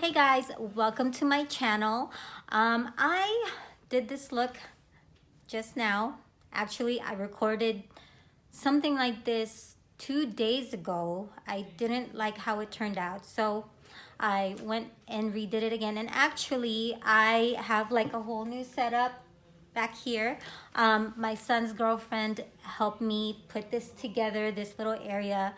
Hey guys, welcome to my channel. I did this look just now. Actually, I recorded something like this 2 days ago. I didn't like how it turned out, so I went and redid it again. And actually, I have like a whole new setup back here. My son's girlfriend helped me put this together, this little area.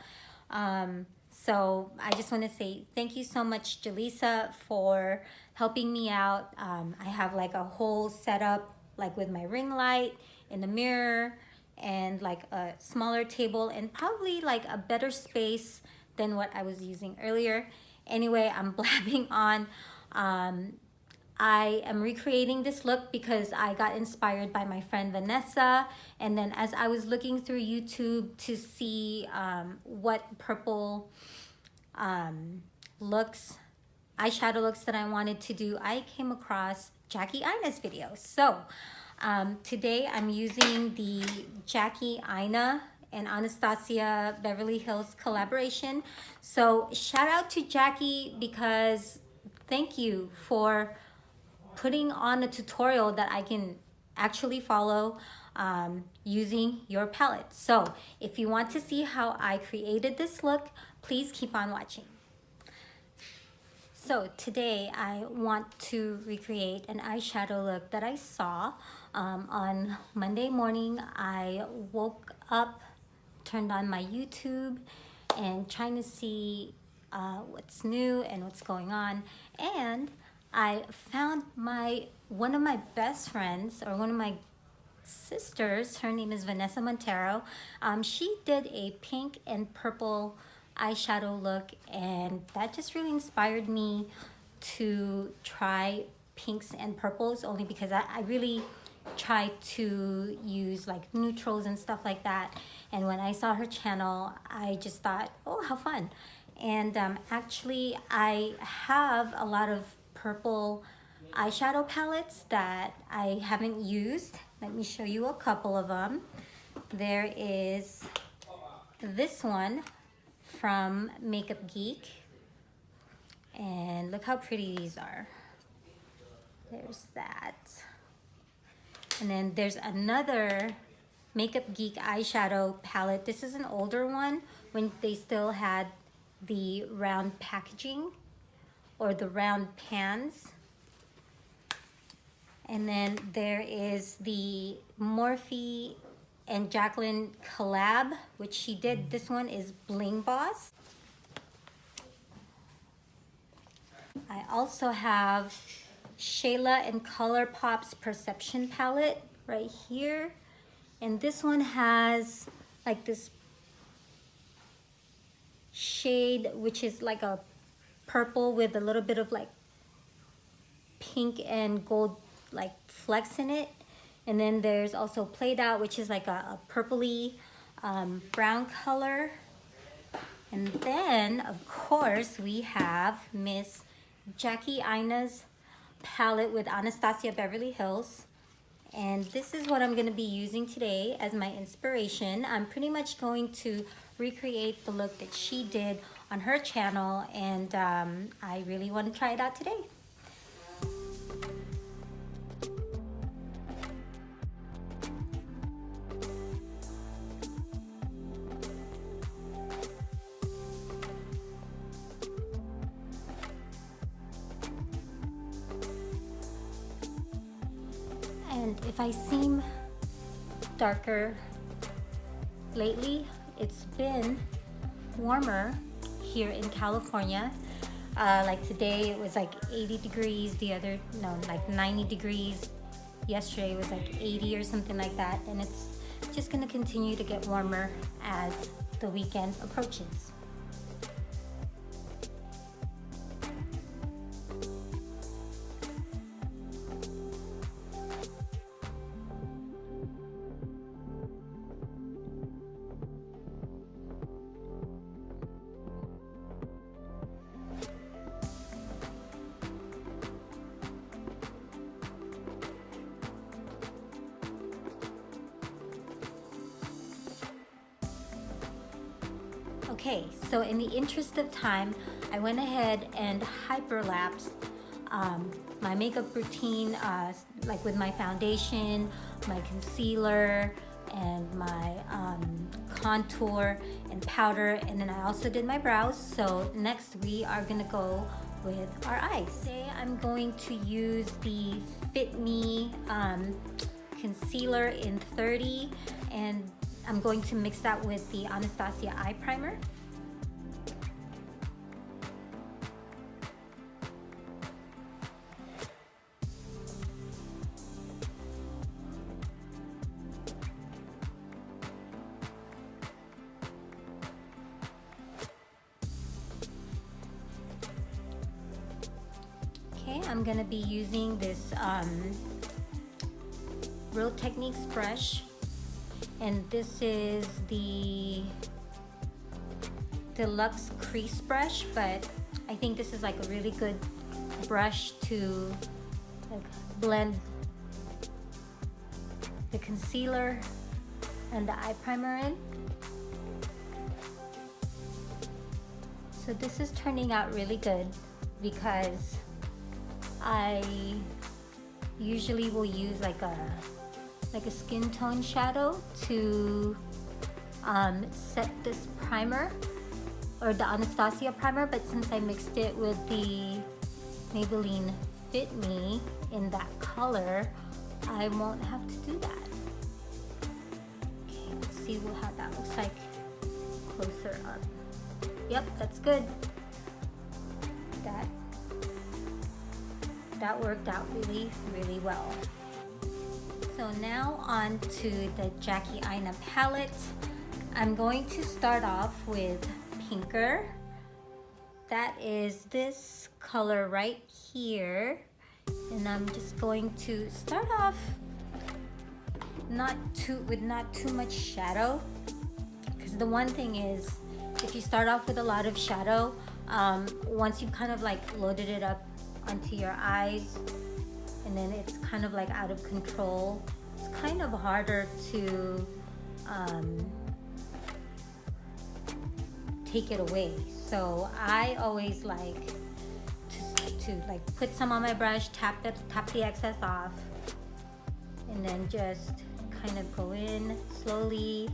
So I just want to say thank you so much, Jaleesa, for helping me out. I have like a whole setup, like with my ring light in the mirror and like a smaller table and probably like a better space than what I was using earlier. Anyway, I'm blabbing on. I am recreating this look because I got inspired by my friend Vanessa. And then as I was looking through YouTube to see what purple eyeshadow looks that I wanted to do, I came across Jackie Aina's video. So today I'm using the Jackie Aina and Anastasia Beverly Hills collaboration. So shout out to Jackie because thank you for putting on a tutorial that I can actually follow using your palette. So if you want to see how I created this look, please keep on watching. So today I want to recreate an eyeshadow look that I saw on Monday morning. I woke up, turned on my YouTube and trying to see what's new and what's going on. And I found one of my best friends, or one of my sisters, her name is Vanessa Montero. She did a pink and purple eyeshadow look, and that just really inspired me to try pinks and purples, only because I really try to use like neutrals and stuff like that. And when I saw her channel, I just thought, oh, how fun. And actually I have a lot of purple eyeshadow palettes that I haven't used. Let me show you a couple of them. There is this one from Makeup Geek, and look how pretty these are. There's that. And then there's another Makeup Geek eyeshadow palette. This is an older one when they still had the round packaging or the round pans. And then there is the Morphe and Jacqueline collab, which she did. This one is Bling Boss. I also have Shayla and ColourPop's Perception palette right here. And this one has like this shade, which is like a purple with a little bit of like pink and gold like flecks in it. And then there's also Played Out, which is like a purpley brown color. And then of course we have Miss Jackie Aina's palette with Anastasia Beverly Hills. And this is what I'm going to be using today as my inspiration. I'm pretty much going to recreate the look that she did on her channel, and I really want to try it out today. And if I seem darker lately, it's been warmer here in California. Like today it was like 80 degrees, like 90 degrees. Yesterday it was like 80 or something like that. And it's just gonna continue to get warmer as the weekend approaches. Okay, so in the interest of time, I went ahead and hyperlapsed my makeup routine, like with my foundation, my concealer, and my contour and powder, and then I also did my brows. So next we are gonna go with our eyes. Today I'm going to use the Fit Me concealer in 30, and I'm going to mix that with the Anastasia eye primer. Okay, I'm gonna be using this Real Techniques brush, and this is the Deluxe Crease brush, but I think this is like a really good brush to like blend the concealer and the eye primer in. So this is turning out really good because I usually will use like a skin tone shadow to set this primer, or the Anastasia primer, but since I mixed it with the Maybelline Fit Me in that color, I won't have to do that. Okay, let's see how that looks like closer up. Yep, that's good. That worked out really, really well. So now on to the Jackie Aina palette. I'm going to start off with Pinker. That is this color right here. And I'm just going to start off with not too much shadow. Because the one thing is, if you start off with a lot of shadow, once you've kind of like loaded it up onto your eyes, and then it's kind of like out of control, it's kind of harder to take it away. So I always like to like put some on my brush, tap the excess off, and then just kind of go in slowly.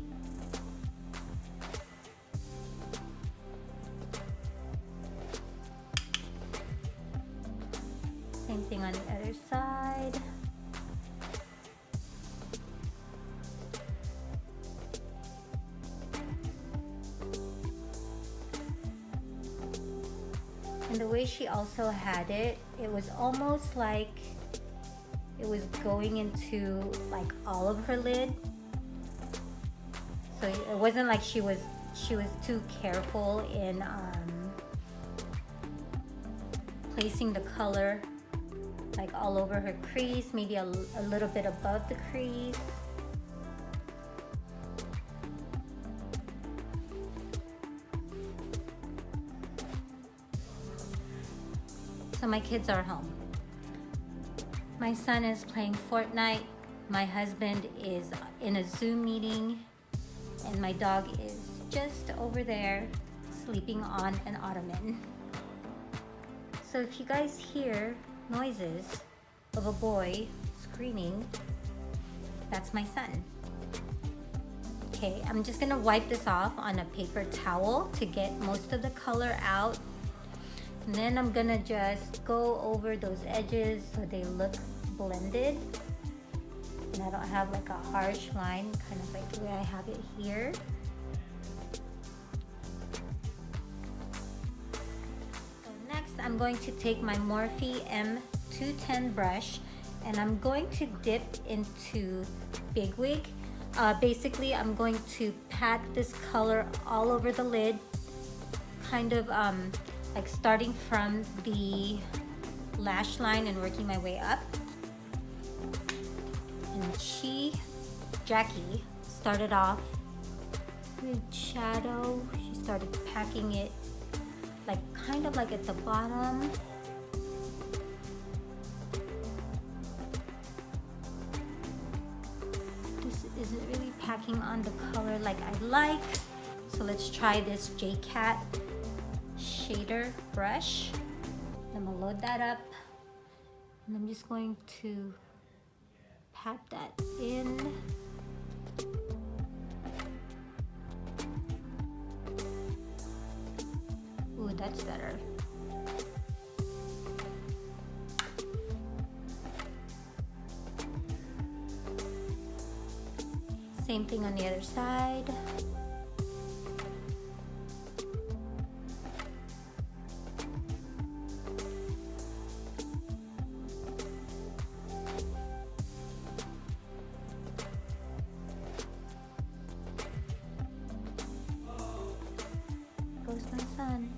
Same thing on the other side. And the way she also had it, it was almost like it was going into like all of her lid. So it wasn't like she was too careful in placing the color like all over her crease, maybe a little bit above the crease. So my kids are home. My son is playing Fortnite, my husband is in a Zoom meeting, and my dog is just over there sleeping on an ottoman. So if you guys hear noises of a boy screaming, that's my son. Okay, I'm just gonna wipe this off on a paper towel to get most of the color out. And then I'm gonna just go over those edges so they look blended. And I don't have like a harsh line, kind of like the way I have it here. I'm going to take my Morphe M210 brush, and I'm going to dip into Big Wig. Basically, I'm going to pat this color all over the lid, kind of like starting from the lash line and working my way up. And Jackie, started off with shadow. She started packing it like kind of like at the bottom. This isn't really packing on the color like I like. So let's try this J-Cat shader brush. I'm gonna load that up, and I'm just going to pat that in. Ooh, that's better. Same thing on the other side. Goes my son.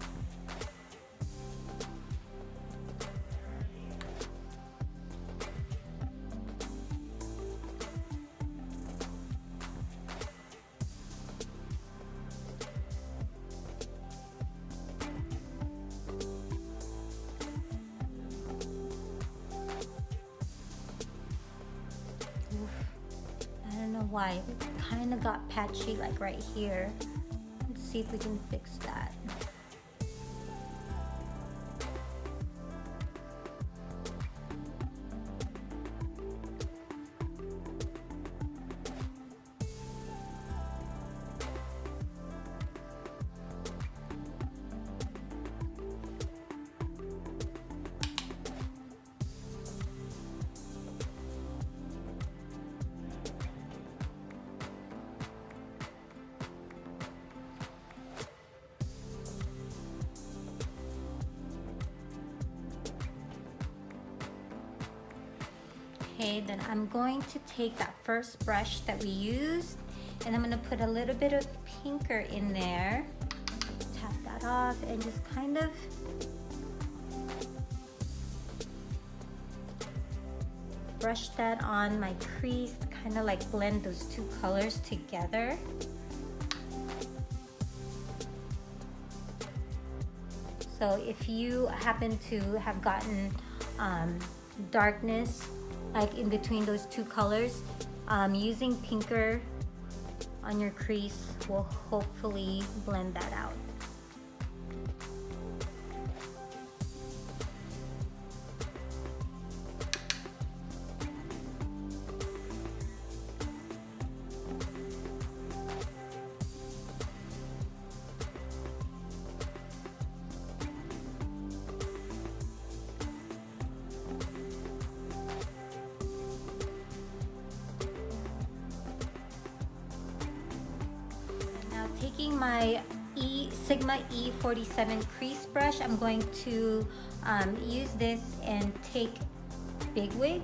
I don't know why, it kind of got patchy like right here. Let's see if we can fix that. Okay, then I'm going to take that first brush that we used, and I'm gonna put a little bit of pinker in there. Tap that off and just kind of brush that on my crease, kind of like blend those two colors together. So if you happen to have gotten darkness like in between those two colors, using pinker on your crease will hopefully blend that out. Taking my Sigma E47 crease brush, I'm going to use this and take Big Wig,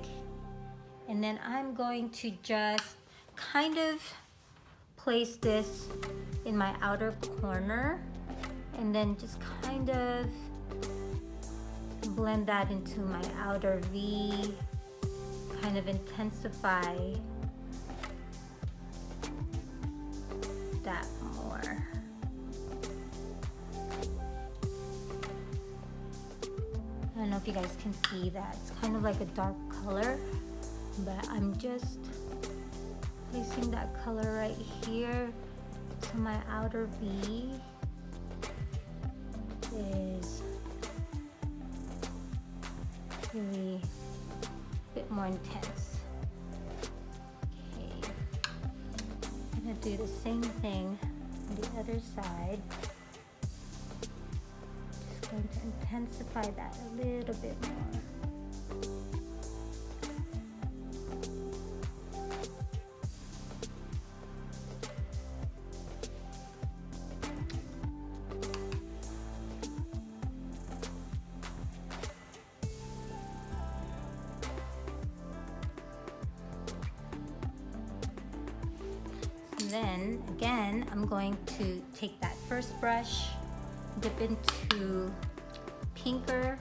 and then I'm going to just kind of place this in my outer corner, and then just kind of blend that into my outer V, kind of intensify that more. I don't know if you guys can see that. It's kind of like a dark color, but I'm just placing that color right here. So my outer V is really a bit more intense. Okay, I'm gonna do the same thing on the other side. Just going to intensify that a little bit more. Then again, I'm going to take that first brush, dip into pinker,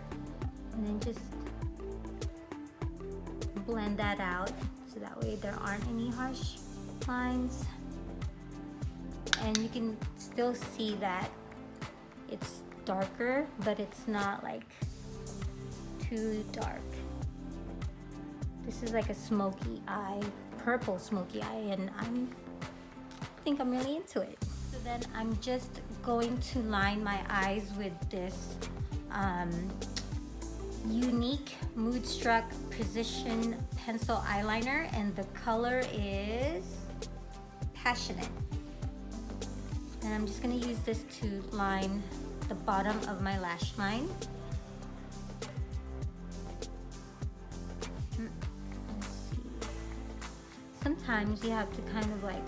and then just blend that out so that way there aren't any harsh lines. And you can still see that it's darker, but it's not like too dark. This is like a smoky eye, purple smoky eye, and I think I'm really into it. So then I'm just going to line my eyes with this unique Moodstruck Precision Pencil Eyeliner, and the color is Passionate. And I'm just gonna use this to line the bottom of my lash line. Let's see. Sometimes you have to kind of like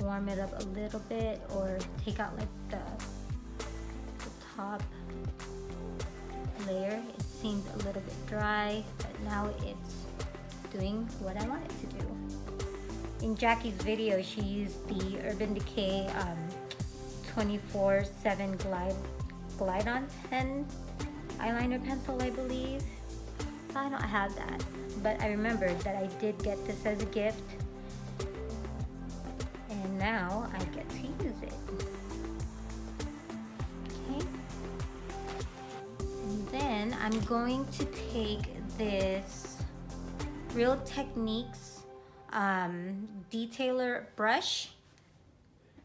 warm it up a little bit, or take out like the top layer. It seemed a little bit dry, but now it's doing what I want it to do. In Jackie's video, she used the Urban Decay 24/7 Glide-On pen eyeliner pencil, I believe. I don't have that, but I remembered that I did get this as a gift, and now I get to use it. Okay. And then I'm going to take this Real Techniques detailer brush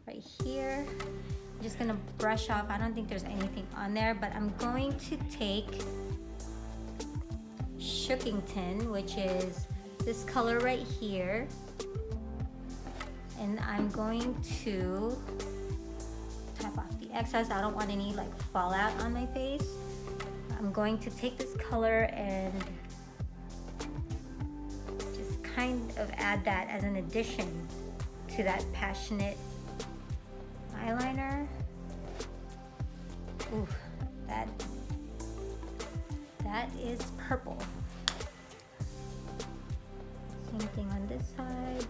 right here. I'm just gonna brush off. I don't think there's anything on there, but I'm going to take Shookington, which is this color right here, and I'm going to tap off the excess. I don't want any like fallout on my face. I'm going to take this color and just kind of add that as an addition to that Passionate eyeliner. Ooh, that is purple. Same thing on this side.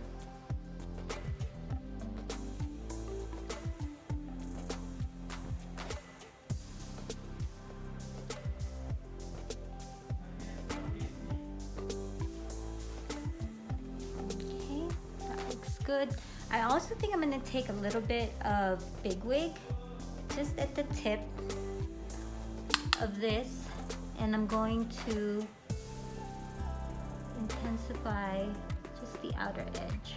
Okay, that looks good. I also think I'm gonna take a little bit of Big Wig just at the tip of this, and I'm going to intensify just the outer edge.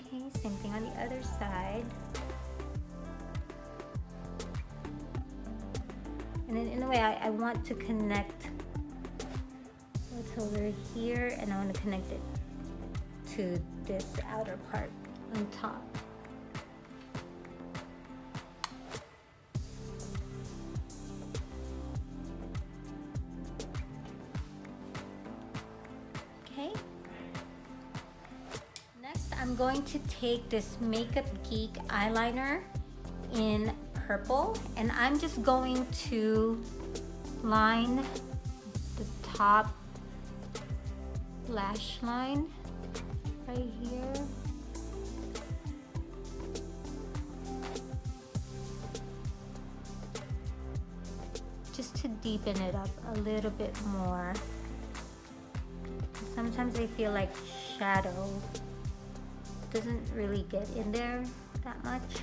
Okay, same thing on the other side. And then in a way, I want to connect what's over here, and I want to connect it to this outer part on top. Okay. Next, I'm going to take this Makeup Geek eyeliner in purple, and I'm just going to line the top lash line right here. Just to deepen it up a little bit more. Sometimes I feel like shadow doesn't really get in there that much.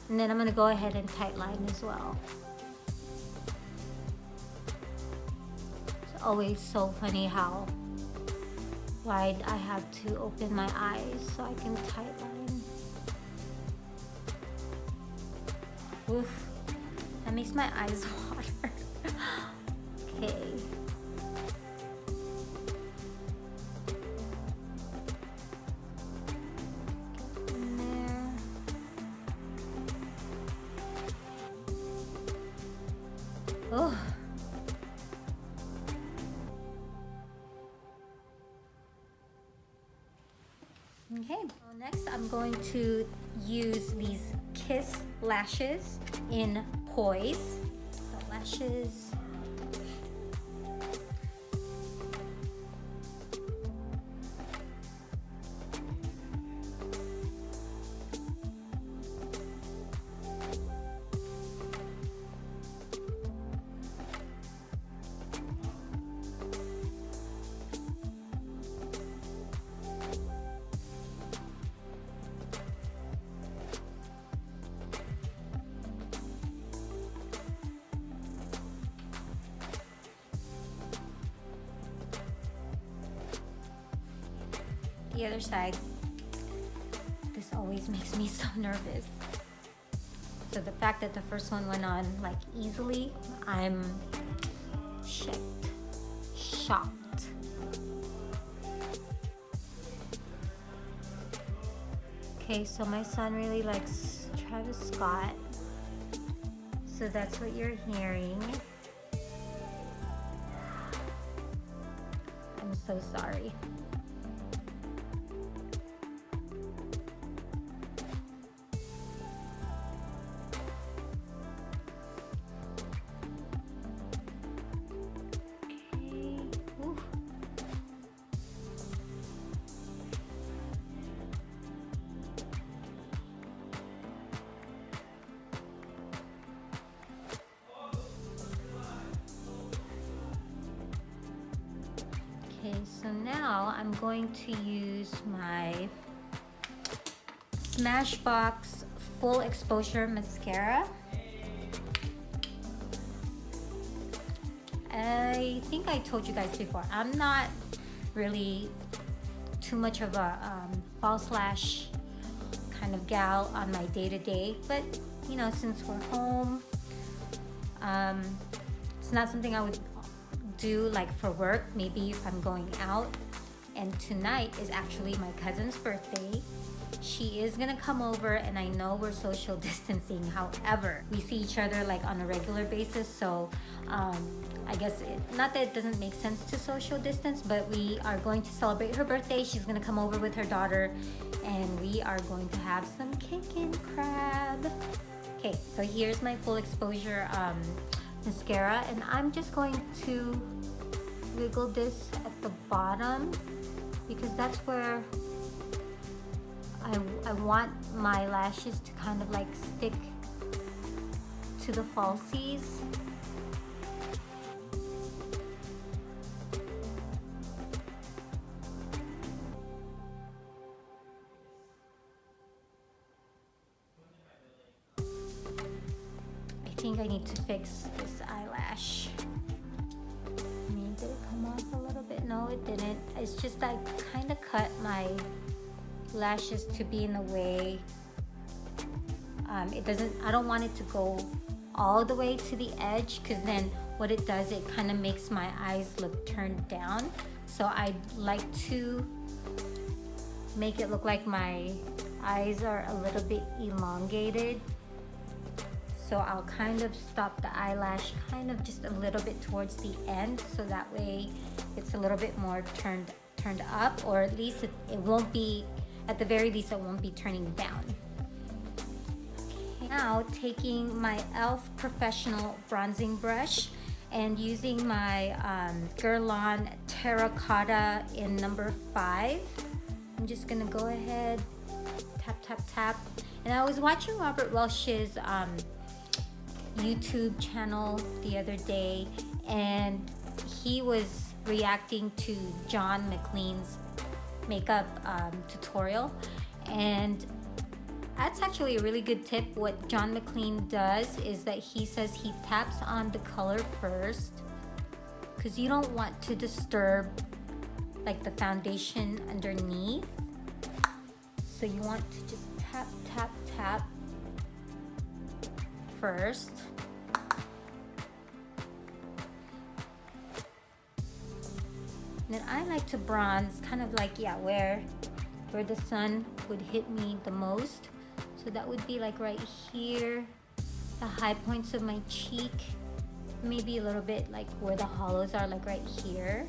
And then I'm gonna go ahead and tight line as well. It's always so funny how wide I have to open my eyes so I can tight line. Oof, that makes my eyes water. Okay. Oh. Okay, well, next I'm going to use these Kiss lashes in Poise. So lashes. the other side. This always makes me so nervous. So the fact that the first one went on like easily, I'm shocked. Okay, so my son really likes Travis Scott. So that's what you're hearing. I'm so sorry. Okay, so now I'm going to use my Smashbox Full Exposure Mascara. I think I told you guys before, I'm not really too much of a false lash kind of gal on my day-to-day, but you know, since we're home, it's not something I would do like for work, maybe if I'm going out. And tonight is actually my cousin's birthday. She is gonna come over, and I know we're social distancing. However, we see each other like on a regular basis, so I guess not that it doesn't make sense to social distance, but we are going to celebrate her birthday. She's gonna come over with her daughter, and we are going to have some cake and crab. Okay, so here's my full exposure mascara, and I'm just going to wiggle this at the bottom because that's where I want my lashes to kind of like stick to the falsies. I think I need to fix this eyelash. Did it come off a little bit? No, it didn't. It's just I kind of cut my lashes to be in a way. I don't want it to go all the way to the edge, because then what it does, it kind of makes my eyes look turned down. So I like to make it look like my eyes are a little bit elongated. So I'll kind of stop the eyelash kind of just a little bit towards the end, so that way it's a little bit more turned up, or at least it won't be, at the very least it won't be turning down. Okay, now taking my e.l.f. Professional Bronzing Brush and using my Guerlain Terracotta in number 5. I'm just gonna go ahead, tap, tap, tap. And I was watching Robert Welch's YouTube channel the other day, and he was reacting to John McLean's makeup tutorial, and that's actually a really good tip. What John McLean does is that he says he taps on the color first, because you don't want to disturb like the foundation underneath, so you want to just tap, tap, tap first. And then I like to bronze kind of like, yeah, where the sun would hit me the most. So that would be like right here, the high points of my cheek, maybe a little bit like where the hollows are, like right here.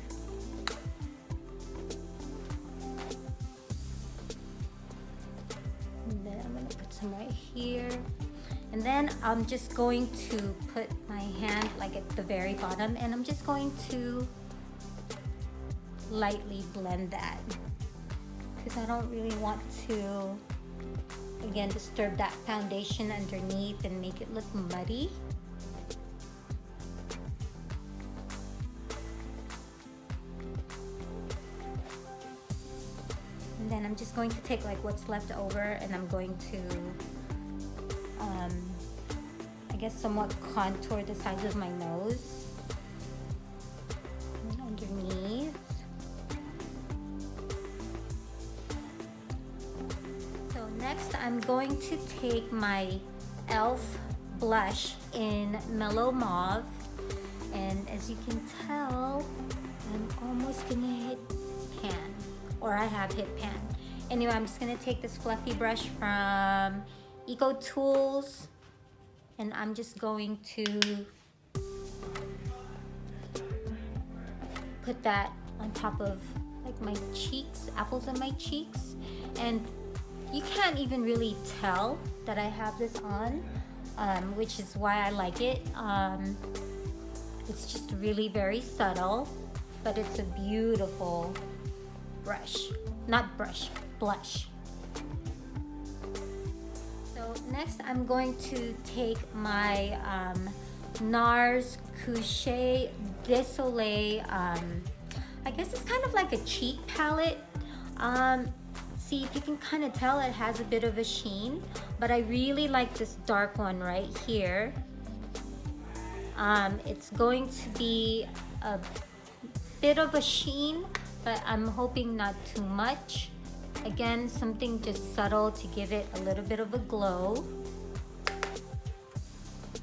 And then I'm gonna put some right here. And then I'm just going to put my hand like at the very bottom, and I'm just going to lightly blend that, because I don't really want to, again, disturb that foundation underneath and make it look muddy. And then I'm just going to take like what's left over, and I'm going to I guess somewhat contour the sides of my nose and underneath. Next, I'm going to take my e.l.f. blush in Mellow Mauve. And as you can tell, I'm almost gonna hit pan, or I have hit pan. Anyway, I'm just gonna take this fluffy brush from Eco Tools, and I'm just going to put that on top of like my cheeks, apples of my cheeks. And you can't even really tell that I have this on, which is why I like it. It's just really very subtle, but it's a beautiful blush. So next I'm going to take my NARS Couche de Soleil, I guess it's kind of like a cheek palette. See if you can kind of tell it has a bit of a sheen, but I really like this dark one right here. It's going to be a bit of a sheen, but I'm hoping not too much. Again, something just subtle to give it a little bit of a glow.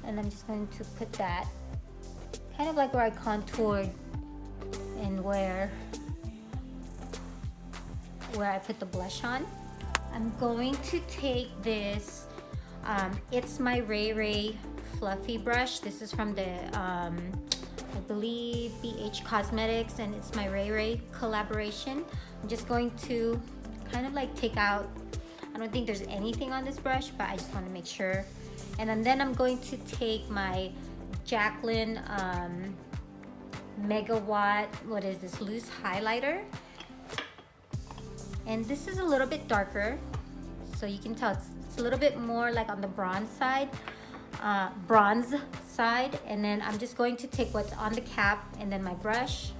And I'm just going to put that kind of like where I contoured and where I put the blush on. I'm going to take this, it's my Ray Ray fluffy brush. This is from the, I believe, BH Cosmetics, and it's my Ray Ray collaboration. I'm just going to kind of like take out, I don't think there's anything on this brush, but I just want to make sure. And then I'm going to take my Jaclyn Megawatt, what is this, loose highlighter. And this is a little bit darker, so you can tell it's a little bit more like on the bronze side. And then I'm just going to take what's on the cap and then my brush.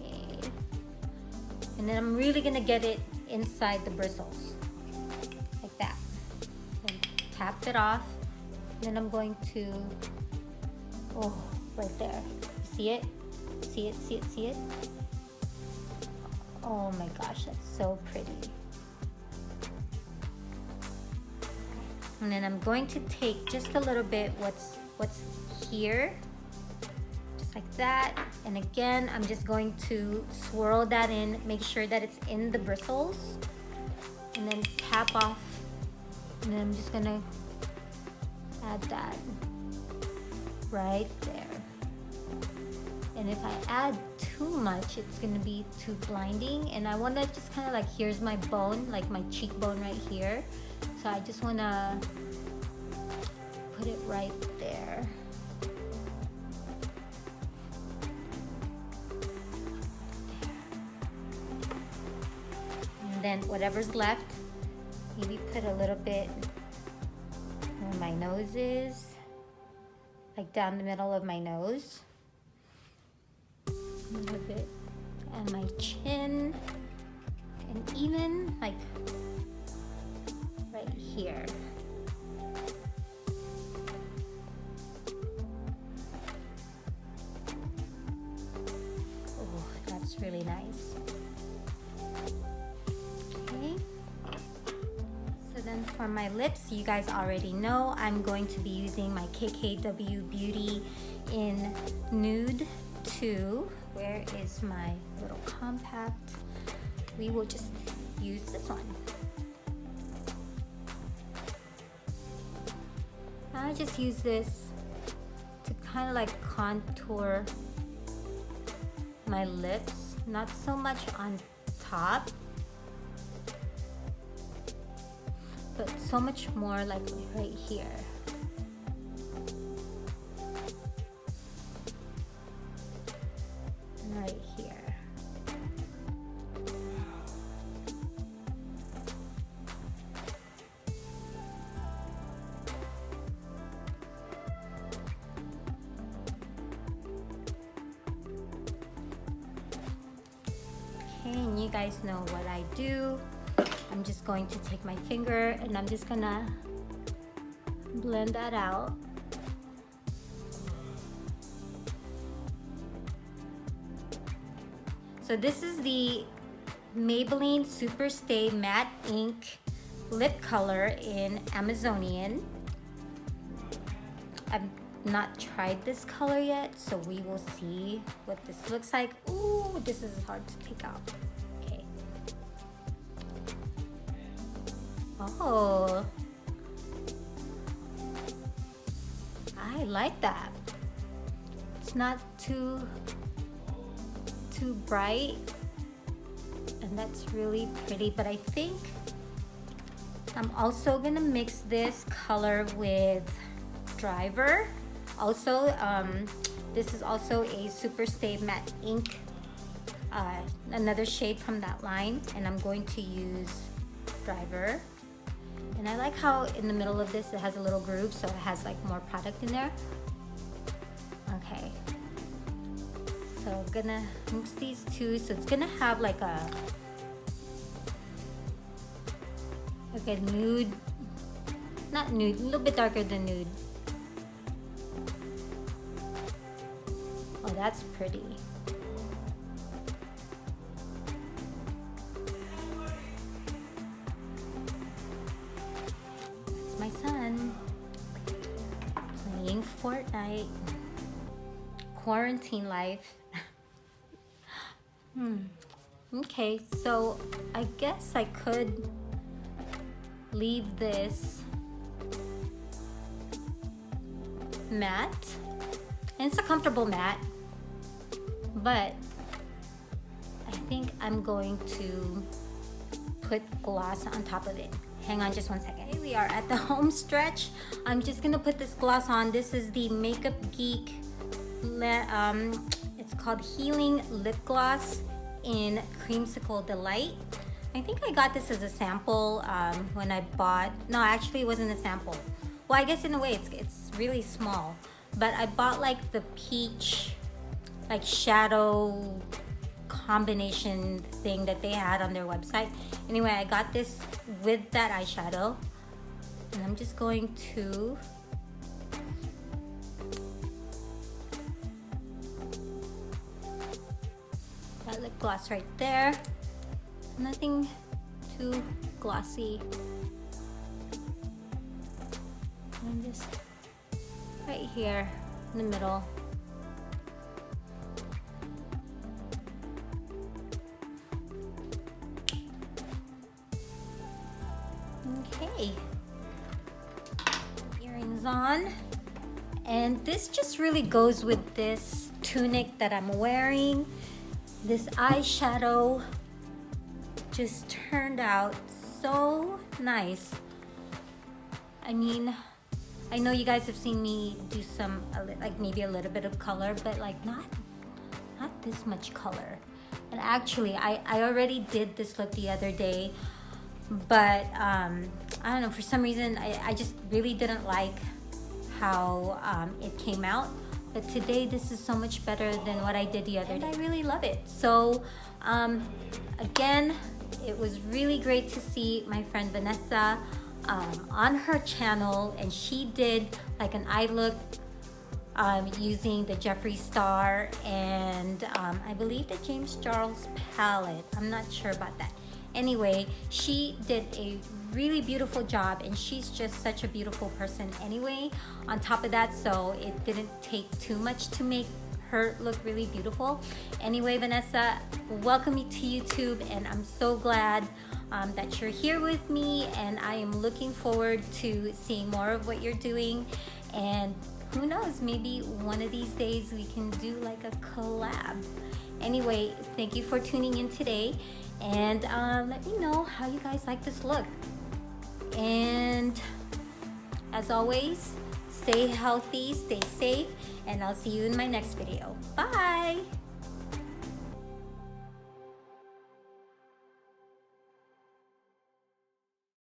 Okay. And then I'm really gonna get it inside the bristles, like that. And tap it off. And then I'm going to, oh, right there. See it? See it, see it, see it? Oh my gosh, that's so pretty. And then I'm going to take just a little bit what's here, just like that. And again, I'm just going to swirl that in, make sure that it's in the bristles, and then tap off. And then I'm just gonna add that right there. And if I add too much, it's gonna be too blinding. And I wanna just kind of like, here's my bone, like my cheekbone right here. So I just wanna put it right there. And then whatever's left, maybe put a little bit where my nose is, like down the middle of my nose. A little bit on my chin, and even like right here. Oh, that's really nice. Okay. So then for my lips, you guys already know I'm going to be using my KKW Beauty in Nude 2. Where is my little compact? We will just use this one. I just use this to kind of like contour my lips, not so much on top, but so much more like right here. Right here. Okay, and you guys know what I do. I'm just going to take my finger and I'm just gonna blend that out. So this is the Maybelline Super Stay Matte Ink lip color in Amazonian. I've not tried this color yet, so we will see what this looks like. Ooh, this is hard to take out. Okay. Oh, I like that. It's not too bright, and that's really pretty. But I think I'm also gonna mix this color with Driver. Also, this is also a Super Stay Matte Ink, another shade from that line, and I'm going to use Driver. And I like how in the middle of this it has a little groove, so it has like more product in there. Okay, so I'm gonna mix these two, so it's gonna have like a nude, not nude, a little bit darker than nude. Oh, that's pretty. That's my son playing Fortnite. Quarantine life. Okay, so I guess I could leave this matte, and it's a comfortable matte, but I think I'm going to put gloss on top of it. Hang on just one second. Okay, we are at the home stretch. I'm just gonna put this gloss on. This is the Makeup Geek, it's called Healing Lip Gloss in Creamsicle Delight. I think I got this as a sample when I bought, no, actually it wasn't a sample. Well, I guess in a way it's really small, but I bought like the peach, like shadow combination thing that they had on their website. Anyway, I got this with that eyeshadow, and I'm just going to that lip gloss right there. Nothing too glossy. And just right here in the middle. Okay. Earrings on. And this just really goes with this tunic that I'm wearing. This eyeshadow just turned out so nice. I mean, I know you guys have seen me do some, like maybe a little bit of color, but like not this much color. And actually, I already did this look the other day, but I don't know, for some reason, I just really didn't like how it came out. But today, this is so much better than what I did the other day. I really love it. So again, it was really great to see my friend Vanessa on her channel, and she did like an eye look using the Jeffree Star and I believe the James Charles palette. I'm not sure about that. Anyway, she did a really beautiful job, and she's just such a beautiful person anyway on top of that, so it didn't take too much to make her look really beautiful. Anyway, Vanessa, welcome you to YouTube, and I'm so glad that you're here with me, and I am looking forward to seeing more of what you're doing. And who knows, maybe one of these days we can do like a collab. Anyway, thank you for tuning in today, and let me know how you guys like this look. And as always, stay healthy, stay safe, and I'll see you in my next video. Bye!